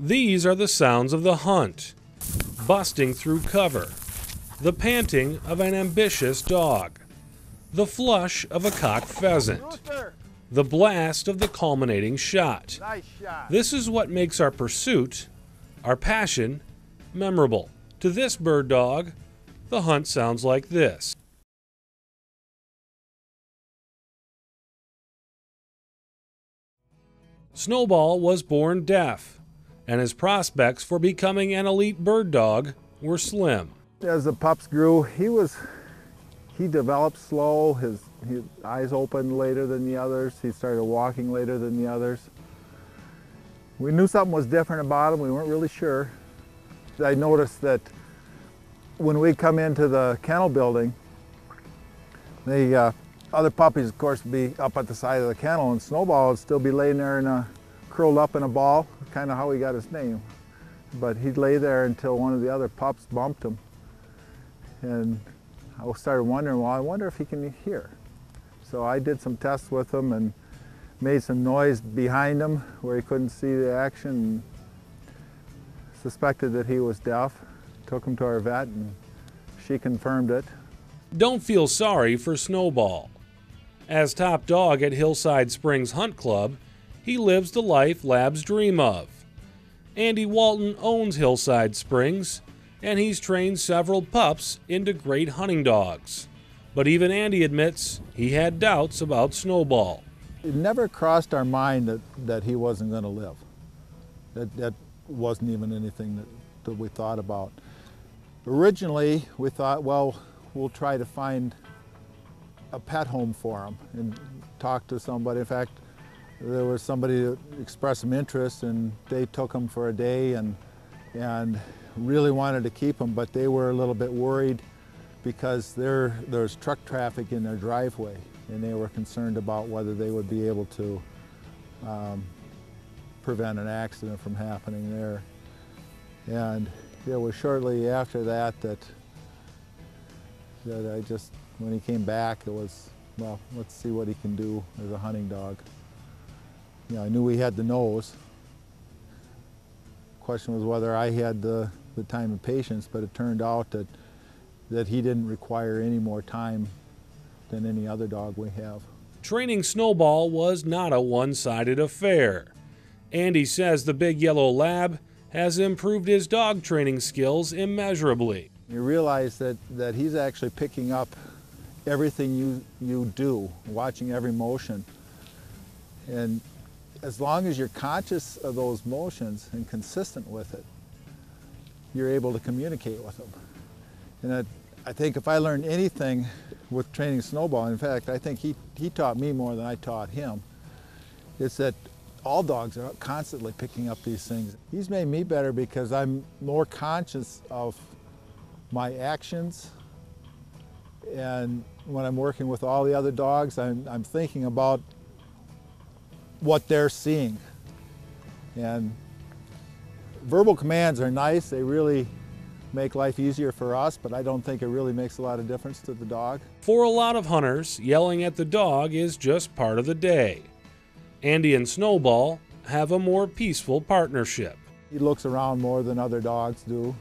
These are the sounds of the hunt, busting through cover, the panting of an ambitious dog, the flush of a cocked pheasant, the blast of the culminating shot. Nice shot. This is what makes our pursuit, our passion, memorable. To this bird dog, the hunt sounds like this. Snowball was born deaf, and his prospects for becoming an elite bird dog were slim. As the pups grew, he developed slow. His eyes opened later than the others. He started walking later than the others. We knew something was different about him. We weren't really sure. I noticed that when we come into the kennel building, the other puppies, of course, would be up at the side of the kennel, and Snowball would still be laying there curled up in a ball, kind of how he got his name. But he'd lay there until one of the other pups bumped him. And I started wondering, well, I wonder if he can hear. So I did some tests with him and made some noise behind him where he couldn't see the action, and suspected that he was deaf. Took him to our vet, and she confirmed it. Don't feel sorry for Snowball. As top dog at Hillside Springs Hunt Club, he lives the life labs dream of. Andy Walton owns Hillside Springs, and he's trained several pups into great hunting dogs. But even Andy admits he had doubts about Snowball. It never crossed our mind that he wasn't going to live. That wasn't even anything that we thought about. Originally, we thought, well, we'll try to find a pet home for him and talk to somebody. In fact, there was somebody that expressed some interest, and they took him for a day and really wanted to keep him, but they were a little bit worried because there's truck traffic in their driveway, and they were concerned about whether they would be able to prevent an accident from happening there. And it was shortly after that that I just, when he came back, it was, well, let's see what he can do as a hunting dog. You know, I knew he had the nose. The question was whether I had the time and patience, but it turned out that he didn't require any more time than any other dog we have. Training Snowball was not a one-sided affair. Andy says the big yellow lab has improved his dog training skills immeasurably. You realize that he's actually picking up everything you do, watching every motion. And as long as you're conscious of those motions and consistent with it, you're able to communicate with them. And I think if I learned anything with training Snowball, in fact, I think he taught me more than I taught him, it's that all dogs are constantly picking up these things. He's made me better because I'm more conscious of my actions, and when I'm working with all the other dogs, I'm thinking about what they're seeing. And verbal commands are nice, they really make life easier for us, but I don't think it really makes a lot of difference to the dog. For a lot of hunters, yelling at the dog is just part of the day. Andy and Snowball have a more peaceful partnership. He looks around more than other dogs do,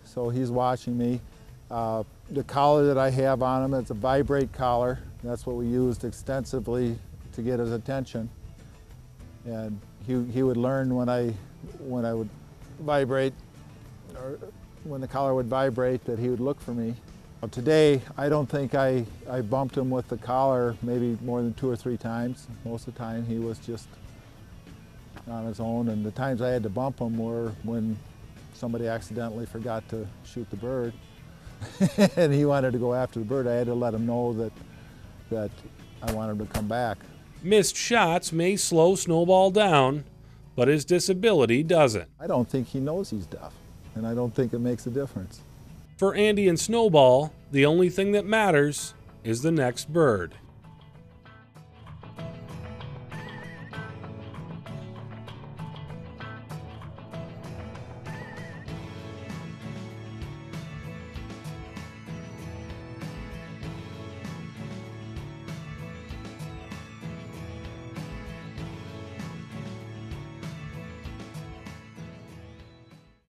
so he's watching me. The collar that I have on him, it's a vibrate collar. That's what we used extensively to get his attention. And he would learn when I would vibrate, or when the collar would vibrate, that he would look for me. Today, I don't think I bumped him with the collar maybe more than 2 or 3 times. Most of the time he was just on his own, and the times I had to bump him were when somebody accidentally forgot to shoot the bird and he wanted to go after the bird. I had to let him know that I wanted him to come back. Missed shots may slow Snowball down, but his disability doesn't. I don't think he knows he's deaf, and I don't think it makes a difference. For Andy and Snowball, the only thing that matters is the next bird.